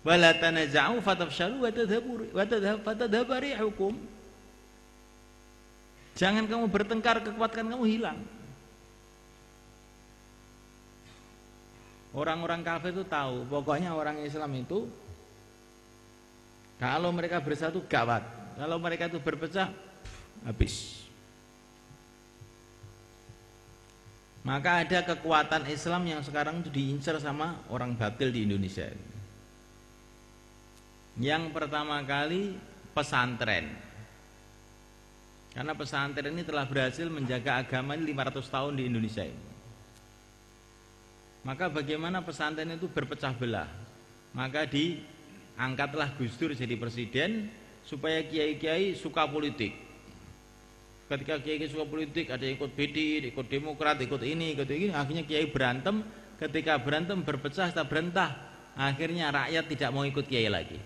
wala tanaza'u fatafshalu wa tadhhabu rihukum. Jangan kamu bertengkar, kekuatan kamu hilang. Orang-orang kafir itu tahu, pokoknya orang Islam itu kalau mereka bersatu gawat, kalau mereka itu berpecah habis. Maka ada kekuatan Islam yang sekarang itu diincar sama orang batil di Indonesia. Yang pertama kali pesantren. Karena pesantren ini telah berhasil menjaga agama ini 500 tahun di Indonesia ini. Maka bagaimana pesantren itu berpecah belah? Maka diangkatlah Gus Dur jadi presiden supaya kiai-kiai suka politik. Ketika kiai suka politik, ada yang ikut BD, ikut Demokrat, ikut ini, akhirnya kiai berantem. Ketika berantem berpecah, tak berentah. Akhirnya rakyat tidak mau ikut kiai lagi.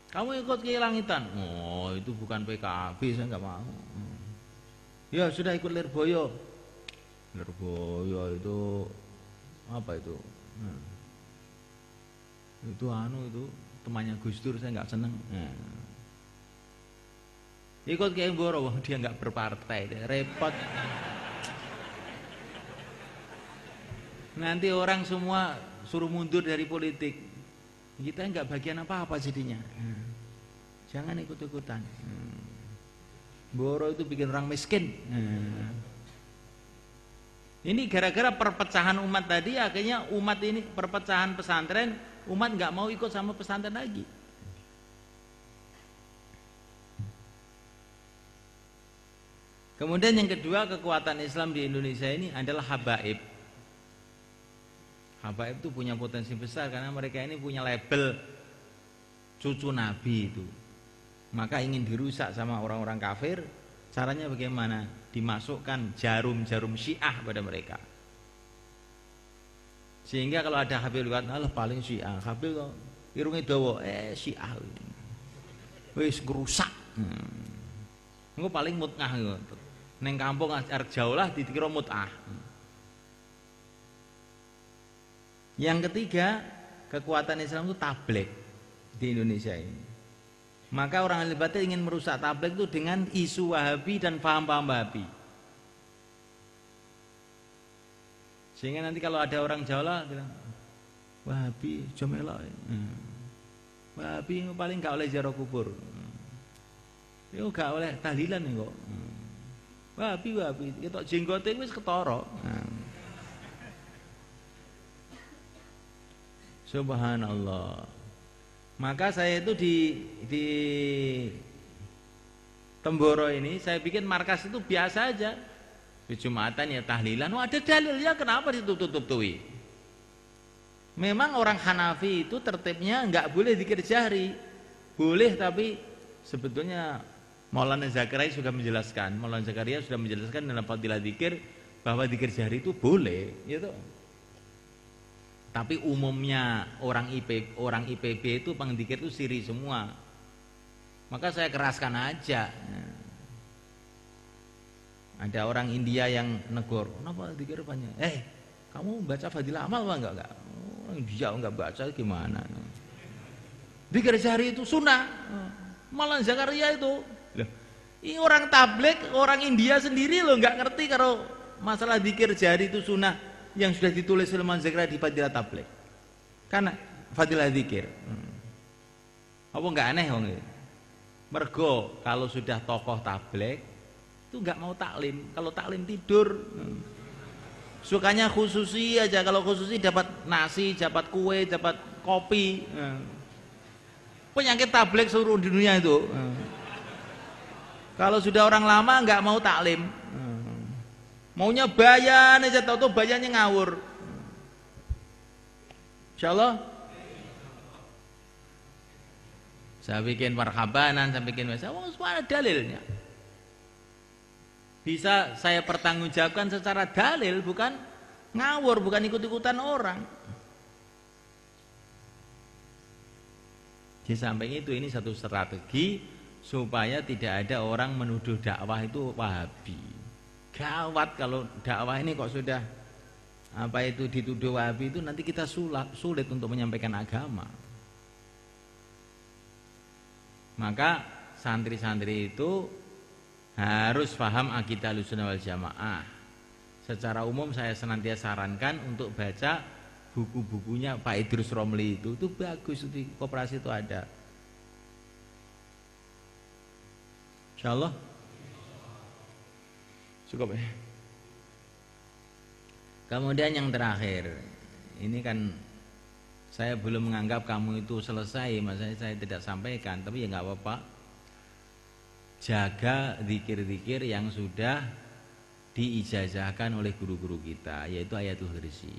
Kamu ikut kiai langitan? Oh, itu bukan PKB, saya nggak mau. Ya sudah ikut Lirboyo. Lirboyo itu apa itu? Itu temannya Gus Dur, saya nggak seneng. Ikut Kiai Mboro, dia nggak berpartai, repot. Nanti orang semua suruh mundur dari politik. Kita nggak bagian apa-apa jadinya. Jangan ikut-ikutan. Mboro itu bikin orang miskin. Ini gara-gara perpecahan umat tadi, akhirnya umat ini perpecahan pesantren, umat nggak mau ikut sama pesantren lagi. Kemudian yang kedua, kekuatan Islam di Indonesia ini adalah habaib. Habaib itu punya potensi besar karena mereka ini punya label cucu Nabi itu. Maka ingin dirusak sama orang-orang kafir. Caranya bagaimana? Dimasukkan jarum-jarum Syiah pada mereka. Sehingga kalau ada Habib lihat, Allah paling Syiah. Habib kok irunge dawa, Syiah. Wis ngerusak. Engko paling mut'ah ngono. Neng kampung arek jauh lah dikira mut'ah. Yang ketiga, kekuatan Islam itu tabligh di Indonesia ini. Maka orang ahli batil ingin merusak tabligh itu dengan isu Wahabi dan paham-paham Wahabi. Sehingga nanti kalau ada orang Jawa bilang Wahabi jomelok. Wahabi paling gak oleh ziarah kubur. Itu gak oleh tahlilan nih kok. Wahabi ketok jenggote wis ketara. Subhanallah. Maka saya itu di Temboro ini saya bikin markas itu biasa aja. Di Jumatan ya tahlilan. Ada dalilnya, kenapa ditutup-tutupi? Memang orang Hanafi itu tertibnya nggak boleh zikir jahri. Boleh, tapi sebetulnya Maulana Zakaria sudah menjelaskan. Maulana Zakaria sudah menjelaskan dalam Fadilah Zikir bahwa zikir jahri itu boleh, gitu. Tapi umumnya orang IPB itu pengdzikir itu siri semua. Maka saya keraskan aja. Ada orang India yang negor, kenapa zikir banyak? Kamu baca Fadilah Amal apa enggak? Orang dia enggak baca gimana? Zikir jahri itu sunnah. Maulana Zakaria itu. Ini orang tabligh, orang India sendiri loh nggak ngerti kalau masalah zikir jahri itu sunnah yang sudah ditulis oleh Maulana Zakaria di Fadilah Tabligh. Karena Fadilah Zikir. Apa nggak aneh wong iki? Mergo kalau sudah tokoh tabligh itu nggak mau taklim. Kalau taklim tidur. Sukanya khususi aja. Kalau khususi dapat nasi, dapat kue, dapat kopi. Penyakit tabligh seluruh dunia itu. Kalau sudah orang lama nggak mau taklim, maunya bayan aja, tahu-tahu bayannya ngawur. Insyaallah saya bikin marhabanan, saya bikin semua ada dalilnya. Bisa saya pertanggungjawabkan secara dalil, bukan ngawur, bukan ikut-ikutan orang. Di samping itu ini satu strategi supaya tidak ada orang menuduh dakwah itu Wahabi. Gawat kalau dakwah ini kok sudah apa itu dituduh Wahabi itu nanti kita sulit untuk menyampaikan agama. Maka santri-santri itu harus paham akidah Ahlussunnah wal Jamaah. Secara umum saya senantiasa sarankan untuk baca buku-bukunya Pak Idrus Romli itu bagus, di koperasi itu ada. Insyaallah cukup ya. Kemudian yang terakhir, ini kan saya belum menganggap kamu itu selesai, maksudnya saya tidak sampaikan, tapi ya nggak apa-apa. Jaga zikir-zikir yang sudah diijazahkan oleh guru-guru kita, yaitu Ayatul Kursi.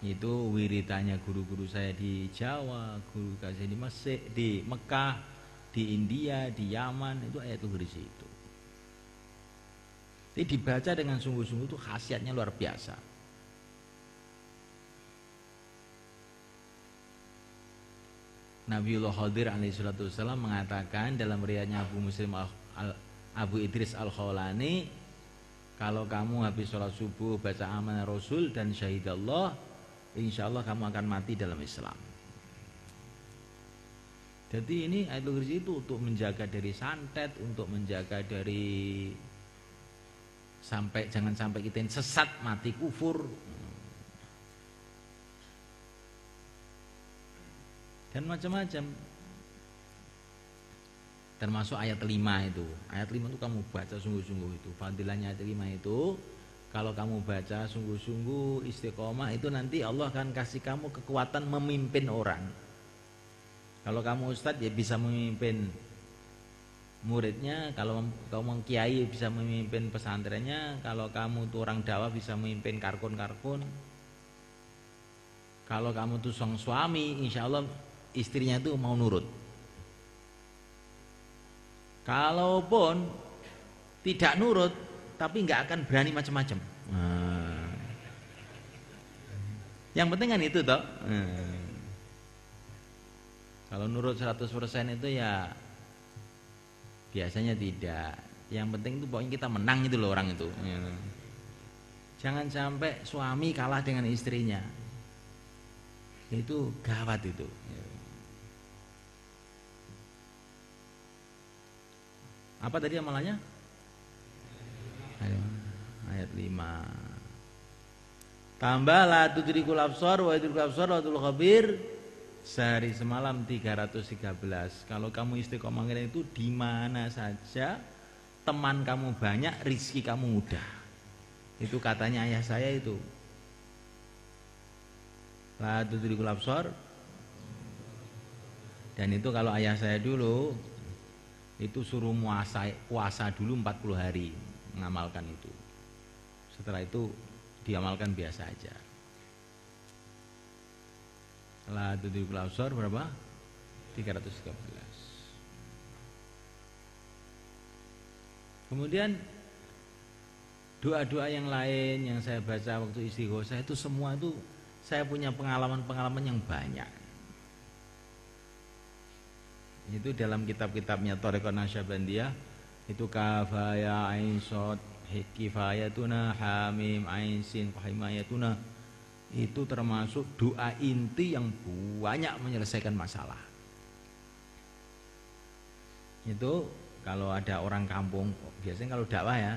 Itu wiritannya guru-guru saya di Jawa, guru saya di Mesir, di Mekah, di India, di Yaman, itu Ayatul Kursi itu. Jadi dibaca dengan sungguh-sungguh itu khasiatnya luar biasa. Nabiullah Khadir alaihissalatu wassalam mengatakan dalam riwayatnya Abu Idris Al-Khawlani, kalau kamu habis sholat subuh baca amanah Rasul dan syahidallah, insya Allah kamu akan mati dalam Islam. Jadi ini Ayatul Kursi itu untuk menjaga dari santet, untuk menjaga dari jangan sampai kita sesat, mati kufur, dan macam-macam. Termasuk ayat 5 itu. Ayat 5 itu kamu baca sungguh-sungguh itu. Fadilahnya ayat 5 itu, kalau kamu baca sungguh-sungguh istiqomah itu nanti Allah akan kasih kamu kekuatan memimpin orang. Kalau kamu ustadz ya bisa memimpin muridnya, kalau kamu kiai bisa memimpin pesantrennya, kalau kamu tuh orang dakwah bisa memimpin karkun-karkun. Kalau kamu tuh sang suami, insya Allah istrinya tuh mau nurut. Kalaupun tidak nurut, tapi nggak akan berani macam-macam. Yang penting kan itu toh. Kalau nurut 100% itu ya biasanya tidak. Yang penting itu pokoknya kita menang itu loh orang itu. Jangan sampai suami kalah dengan istrinya. Itu gawat itu. Apa tadi amalannya? Ayat 5. Tambah la tudrikul absar wa tudrikul absar wa tudrikul khabir. Sehari semalam 313. Kalau kamu istiqomah itu di mana saja teman kamu banyak, rizki kamu mudah. Itu katanya ayah saya itu. La tudrikul absar. Dan itu kalau ayah saya dulu itu suruh puasa dulu 40 hari mengamalkan itu. Setelah itu diamalkan biasa aja. La tudrikul absar berapa? 313. Kemudian doa-doa yang lain yang saya baca waktu istighosah itu semua itu saya punya pengalaman-pengalaman yang banyak. Itu dalam kitab-kitabnya Thariqah Naqsyabandiyah itu kafaya ain shad kifayatuna hamim ain sin himayatuna. Itu termasuk doa inti yang banyak menyelesaikan masalah. Itu kalau ada orang kampung, biasanya kalau dakwah ya,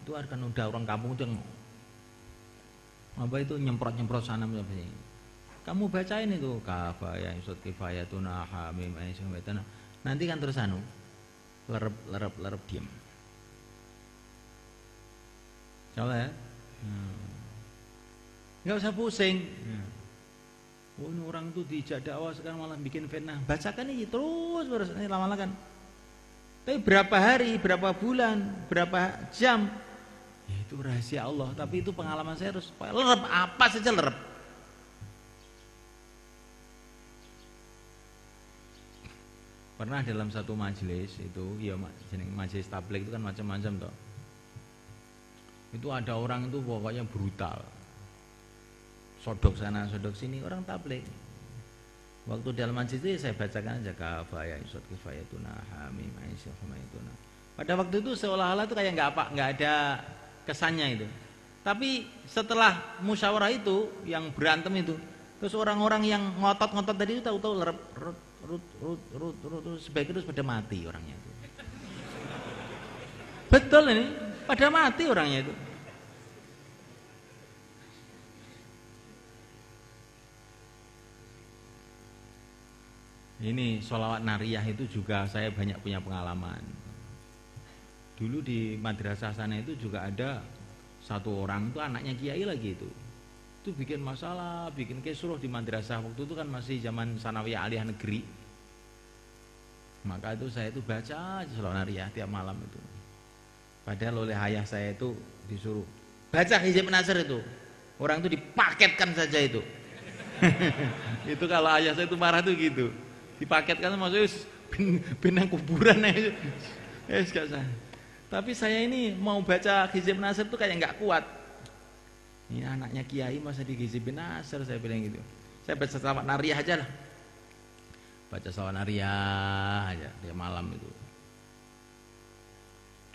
itu akan udah orang kampung itu apa itu nyemprot-nyemprot sana sini. Kamu bacain itu kafaya insut kifayatuna hamim aisyah. Nanti kan terus lerep diam. Coba ya. Enggak usah pusing. Oh, ini orang itu diajak dakwah sekarang malah bikin fitnah. Bacakan ini terus ini lama-lama kan. Tapi berapa hari, berapa bulan, berapa jam, ya itu rahasia Allah. Tapi itu pengalaman saya harus lerep, apa saja lerep. Pernah dalam satu majelis itu, ya majelis tabligh itu kan macam-macam toh. Itu ada orang itu pokoknya brutal. Sodok sana, sodok sini, orang tabligh. Waktu dalam majlis itu saya bacakan aja kafaya isot kifayatuna hamim aisyah humaytuna. Pada waktu itu seolah-olah itu kayak nggak ada kesannya itu. Tapi setelah musyawarah itu yang berantem itu, terus orang-orang yang ngotot-ngotot tadi itu tahu-tahu sebaiknya terus pada mati orangnya itu. Betul ini, pada mati orangnya itu. Ini sholawat nariyah itu juga saya banyak punya pengalaman. Dulu di madrasah sana itu juga ada satu orang itu anaknya kiai lagi itu bikin masalah, bikin kisruh di madrasah. Waktu itu kan masih zaman sanawiyah aliyah negeri. Maka itu saya itu baca sholawat nariyah tiap malam itu. Padahal oleh ayah saya itu disuruh baca hizib nasr itu. Orang itu dipaketkan saja itu. Itu kalau ayah saya itu marah tuh gitu. Dipaketkan maksudnya benang kuburan aja. Gak sah. Tapi saya ini mau baca hizib nasr tuh kayak nggak kuat. Ini anaknya kiai masa di hizib nasr, saya bilang gitu. Saya baca sholawat nariyah aja lah. Baca sholawat nariyah aja tiap malam itu.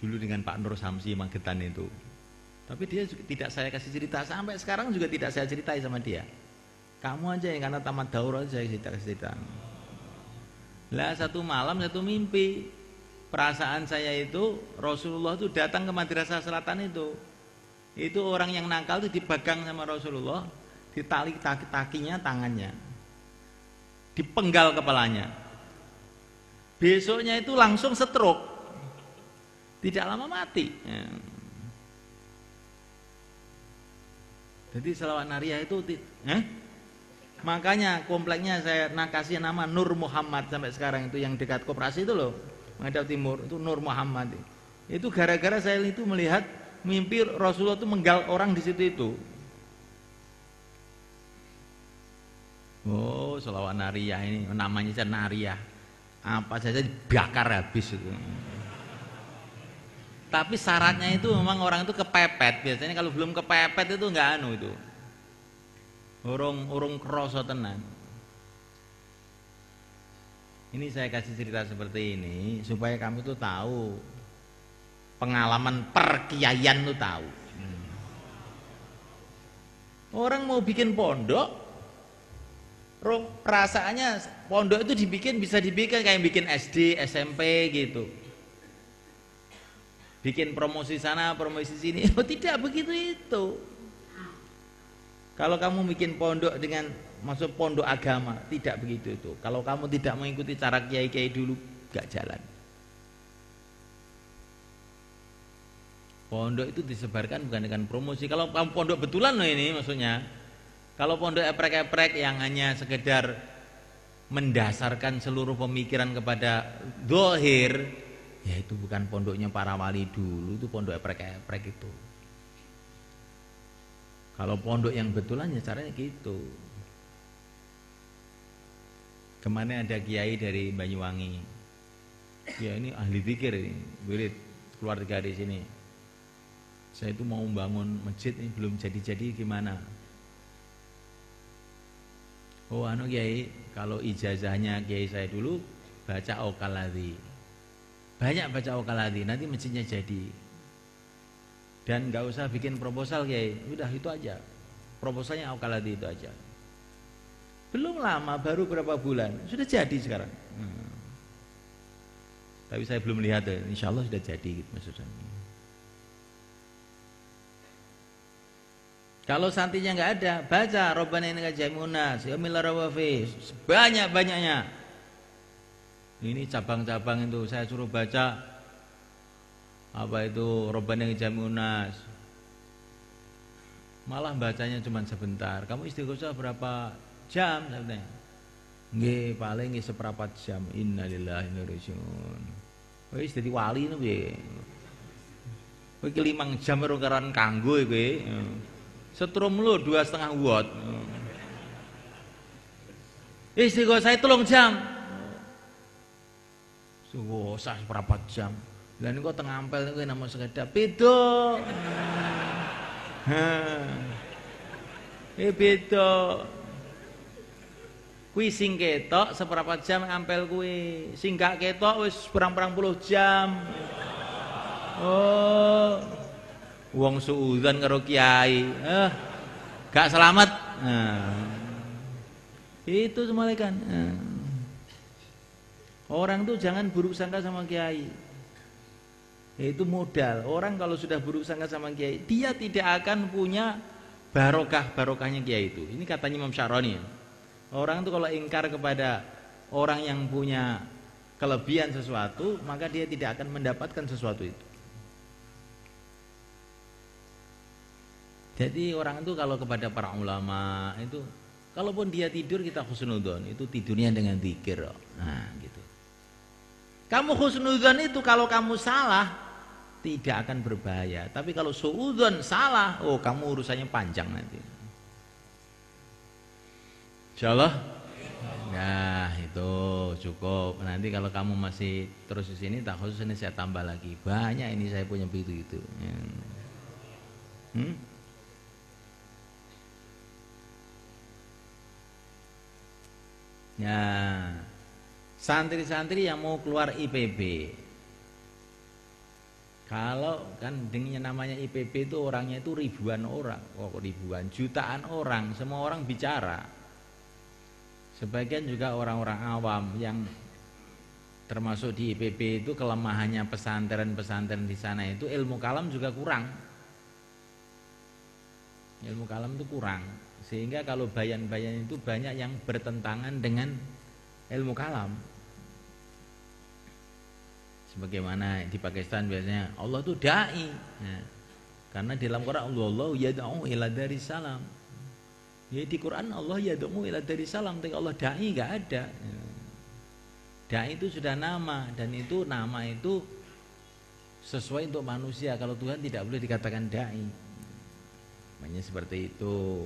Dulu dengan Pak Nur Samsi Magetan itu. Tapi dia juga tidak saya kasih cerita, sampai sekarang juga tidak saya ceritai sama dia. Kamu aja yang karena tamat daurah saya kasih cerita. Lah satu malam satu mimpi, perasaan saya itu Rasulullah itu datang ke Madrasah Selatan itu. Itu orang yang nakal itu dipegang sama Rasulullah, ditali kakinya, tangannya, dipenggal kepalanya. Besoknya itu langsung stroke, tidak lama mati. Jadi sholawat nariyah itu makanya kompleknya saya kasih nama Nur Muhammad sampai sekarang itu, yang dekat koperasi itu loh, menghadap timur itu Nur Muhammad. Itu gara-gara saya itu melihat mimpi Rasulullah itu menggal orang di situ itu. Oh, sholawat nariyah ini namanya saja nariyah. Apa saja dibakar habis itu. Tapi syaratnya itu memang orang itu kepepet. Biasanya kalau belum kepepet itu enggak itu. Urung kroso tenan. Ini saya kasih cerita seperti ini supaya kamu tuh tahu pengalaman perkiaian tuh tahu. Orang mau bikin pondok, perasaannya pondok itu bisa dibikin kayak bikin SD, SMP gitu. Bikin promosi sana, promosi sini. Oh, tidak begitu itu. Kalau kamu bikin pondok dengan masuk pondok agama, tidak begitu itu. Kalau kamu tidak mengikuti cara kiai-kiai dulu, gak jalan. Pondok itu disebarkan bukan dengan promosi. Kalau kamu pondok betulan loh ini maksudnya. Kalau pondok eprek-eprek yang hanya sekedar mendasarkan seluruh pemikiran kepada zahir, ya itu bukan pondoknya para wali dulu, itu pondok eprek-eprek itu. Kalau pondok yang betulan ya caranya gitu. Kemarin ada kiai dari Banyuwangi. Ya ini ahli zikir ini, wirid keluarga di sini. Saya itu mau membangun masjid ini belum jadi-jadi gimana? Oh anu kiai, kalau ijazahnya kiai saya dulu baca Okaladi. Banyak baca Okaladi, nanti masjidnya jadi. Dan nggak usah bikin proposal kiai, udah itu aja. Proposalnya Okaladi itu aja. Belum lama, baru berapa bulan sudah jadi sekarang. Tapi saya belum lihat, insya Allah sudah jadi gitu maksudnya. Kalau santinya nggak ada, baca Rabbana innaka jami'un nas yaumil la raiba fihi sebanyak-banyaknya. Ini cabang-cabang itu saya suruh baca apa itu Rabbana innaka jami'un nas. Malah bacanya cuma sebentar. Kamu istighosah berapa jam sebenarnya? Nggih, paling nggih seperempat jam. Innalillahi wa inna ilaihi raji'un. Wis dadi wali ngono piye? Kowe iki 5 jam karo karan kanggo kowe. Setrum lu 2,5 watt. Istighosah 3 jam. Istighosah seperempat jam. Lah niku teng ampel niku namung sekedap beda. Beda. Kuwi sing ketok seperempat jam ampel kuwi. Sing gak ketok wis berang-berang puluh jam. Oh. Wong suudzon karo kiai, gak selamat. Itu semalekan. Orang tuh jangan buruk sangka sama kiai. Itu modal. Orang kalau sudah buruk sangka sama kiai, dia tidak akan punya barokahnya kiai itu. Ini katanya Imam Syaroni. Orang tuh kalau ingkar kepada orang yang punya kelebihan sesuatu, maka dia tidak akan mendapatkan sesuatu itu. Jadi orang itu kalau kepada para ulama itu, kalaupun dia tidur kita husnudzon, itu tidurnya dengan zikir. Nah, gitu. Kamu husnudzon itu kalau kamu salah tidak akan berbahaya. Tapi kalau suudzon salah, oh kamu urusannya panjang nanti. Insyaallah. Nah, itu cukup. Nanti kalau kamu masih terus di sini, tak khusus ini saya tambah lagi. Banyak ini saya punya begitu itu. Ya, santri-santri yang mau keluar IPB, kalau kan dengan namanya IPB itu orangnya itu ribuan orang, ribuan, jutaan orang, semua orang bicara. Sebagian juga orang-orang awam yang termasuk di IPB itu kelemahannya pesantren-pesantren di sana itu ilmu kalam juga kurang. Ilmu kalam itu kurang. Sehingga kalau bayan-bayan itu banyak yang bertentangan dengan ilmu kalam. Sebagaimana di Pakistan biasanya Allah itu dai. Ya. Karena di dalam Quran Allah yad'u ila daris salam. Ya, di Quran Allah yad'u ila daris salam, tapi Allah dai enggak ada. Ya. Dai itu sudah nama, dan itu nama itu sesuai untuk manusia. Kalau Tuhan tidak boleh dikatakan dai. Makanya seperti itu.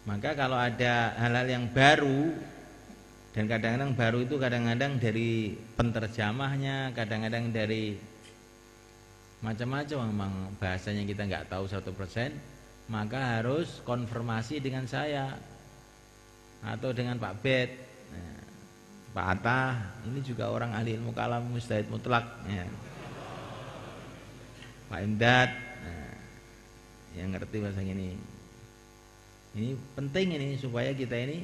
Maka kalau ada hal-hal yang baru, dan kadang-kadang baru itu kadang-kadang dari penterjemahnya, kadang-kadang dari macam-macam, memang bahasanya kita nggak tahu 100%, maka harus konfirmasi dengan saya atau dengan Pak Bet, Pak Atta, ini juga orang ahli ilmu kalam mustahid mutlak, ya. Pak Imdad, yang ngerti bahasa ini. Ini penting ini supaya kita ini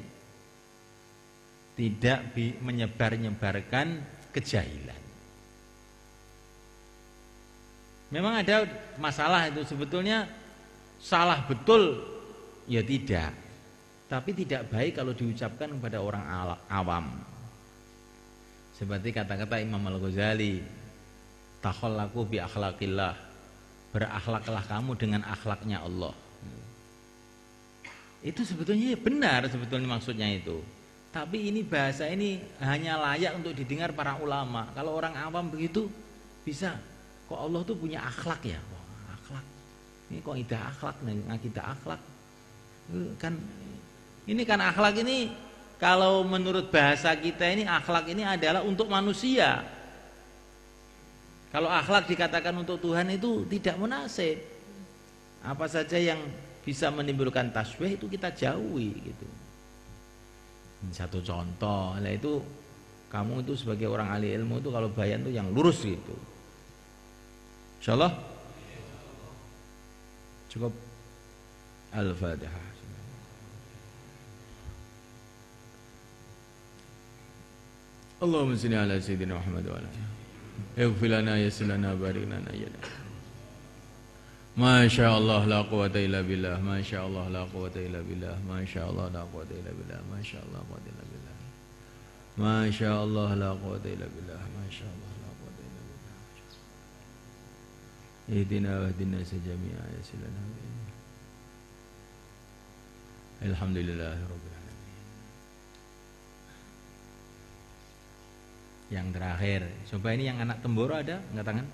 tidak menyebar-nyebarkan kejahilan. Memang ada masalah itu sebetulnya salah betul ya tidak. Tapi tidak baik kalau diucapkan kepada orang awam. Seperti kata-kata Imam Al-Ghazali, takhallaku bi akhlaqillah. Berakhlaklah kamu dengan akhlaknya Allah. Itu sebetulnya benar sebetulnya maksudnya itu. Tapi ini bahasa ini hanya layak untuk didengar para ulama. Kalau orang awam begitu bisa, kok Allah tuh punya akhlak ya? Wah, akhlak. Ini kok idah akhlak, ngakidah akhlak. Kan ini kan akhlak ini kalau menurut bahasa kita ini akhlak ini adalah untuk manusia. Kalau akhlak dikatakan untuk Tuhan itu tidak munasib. Apa saja yang bisa menimbulkan tasbih itu kita jauhi gitu. Satu contoh, lah itu kamu itu sebagai orang ahli ilmu itu kalau bayan itu yang lurus gitu. Insyaallah cukup. Al-Fatihah. Allahumma shalli ala sayyidina Muhammad wa ala alihi. Ighfir lana yassir lana barik lana ya. Masya Allah la quwata illa billah. Masya Allah la quwata illa billah. Masya Allah la quwata illa billah. Masya Allah la quwata illa billah. Masya Allah la quwata illa billah. Masya Allah la quwata illa billah. Ihdina wahdina sajami'a yasilana. Alhamdulillahirabbil alamin. Yang terakhir, coba ini yang anak Temboro ada angkat tangan?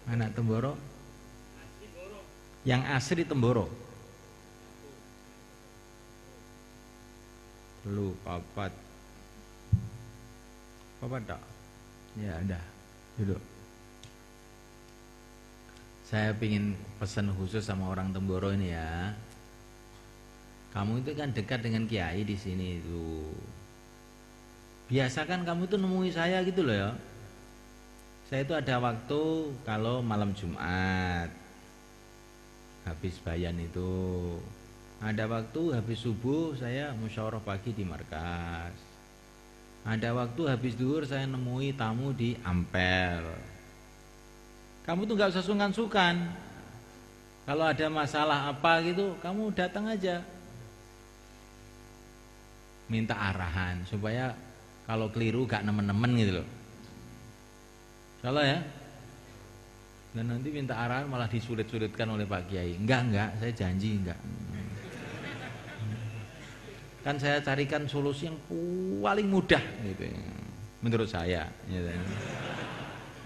Anak Temboro, yang asli Temboro. Lu papat tak? Ya ada, duduk. Saya pingin pesan khusus sama orang Temboro ini ya. Kamu itu kan dekat dengan kiai di sini itu. Biasakan kamu tuh nemui saya gitu loh ya. Saya itu ada waktu kalau malam Jumat habis bayan itu, ada waktu habis subuh saya musyawarah pagi di markas, ada waktu habis duhur saya nemui tamu di Ampel. Kamu tuh nggak usah sungkan-sungkan. Kalau ada masalah apa gitu, kamu datang aja. Minta arahan supaya kalau keliru gak nemen-nemen gitu loh. Kalau ya. Dan nanti minta arahan malah disulit-sulitkan oleh Pak Kiai. Enggak, saya janji enggak. Kan saya carikan solusi yang paling mudah gitu. Menurut saya, gitu.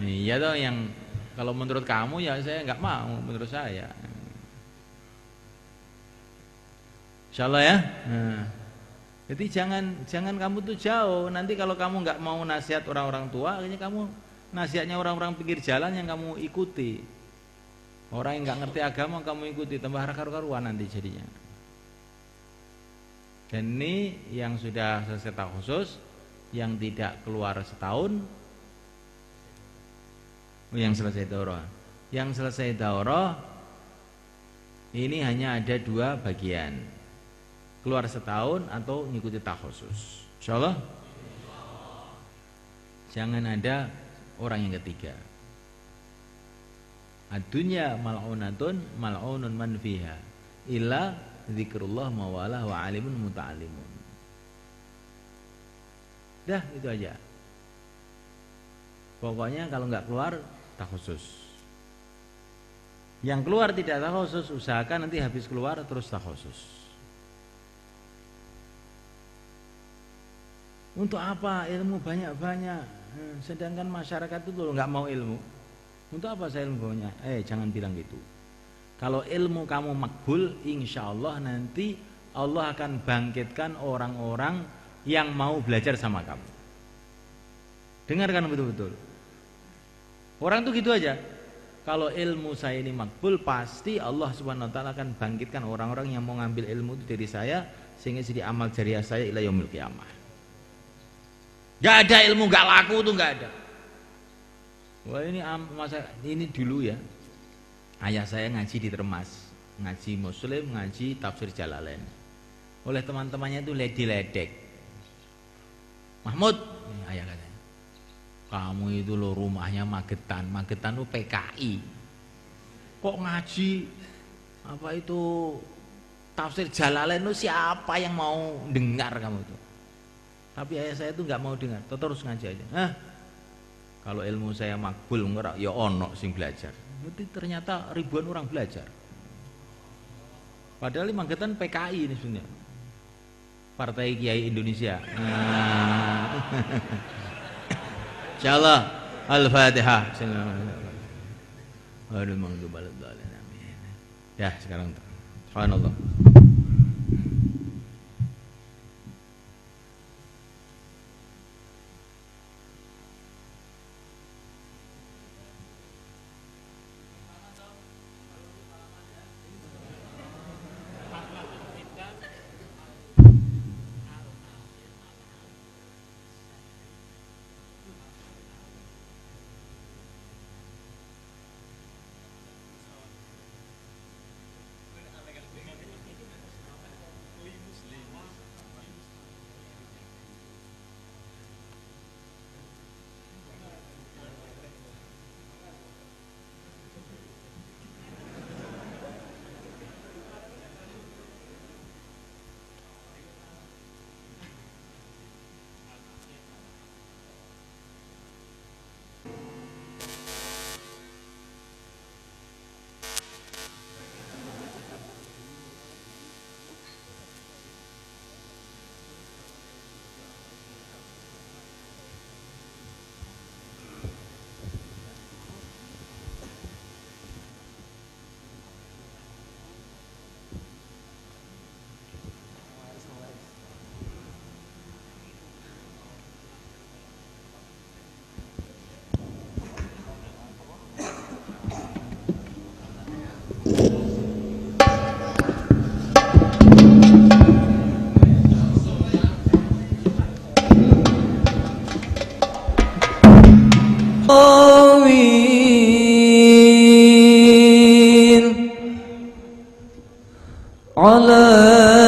Iya toh, yang kalau menurut kamu ya saya enggak mau, menurut saya. Insyaallah ya. Nah, jadi jangan kamu tuh jauh. Nanti kalau kamu nggak mau nasihat orang-orang tua, akhirnya kamu nasihatnya orang-orang pinggir jalan yang kamu ikuti. Orang yang nggak ngerti agama kamu ikuti, tambah karu-karuan nanti jadinya. Dan ini yang sudah selesai khusus, yang tidak keluar setahun, yang selesai daurah. Yang selesai daurah ini hanya ada 2 bagian. Keluar setahun atau ngikuti takhusus. Insyaallah. Jangan ada orang yang ketiga. Ad-dunya mal'unatun mal'unun man fiha illa zikrullah mawalah wa alimun muta'allimun. Dah itu aja. Pokoknya kalau nggak keluar takhusus. Yang keluar tidak takhusus, usahakan nanti habis keluar terus takhusus. Untuk apa ilmu banyak-banyak? Sedangkan masyarakat itu nggak mau ilmu. Untuk apa saya ilmunya? Jangan bilang gitu. Kalau ilmu kamu makbul, insya Allah nanti Allah akan bangkitkan orang-orang yang mau belajar sama kamu. Dengarkan betul-betul. Orang tuh gitu aja. Kalau ilmu saya ini makbul, pasti Allah Subhanahu Wa Taala akan bangkitkan orang-orang yang mau ngambil ilmu itu dari saya, sehingga jadi amal jariah saya ila yaumil qiyamah. Gak ada ilmu gak laku tuh gak ada. Wah ini dulu ya. Ayah saya ngaji di Termas, ngaji Muslim, ngaji tafsir Jalalain. Oleh teman-temannya itu ledek. Mahmud, ayah katanya, kamu itu loh rumahnya Magetan tuh PKI. Kok ngaji apa itu tafsir Jalalain tuh siapa yang mau dengar kamu itu? Tapi ayah saya itu nggak mau dengar, terus ngaji aja. Kalau ilmu saya makbul ngerak, ya ono sing belajar. Berarti ternyata ribuan orang belajar. Padahal di Magetan PKI ini sebenarnya, Partai Kiai Indonesia. Insyaallah Al-Fatihah. Ya sekarang, subhanallah. على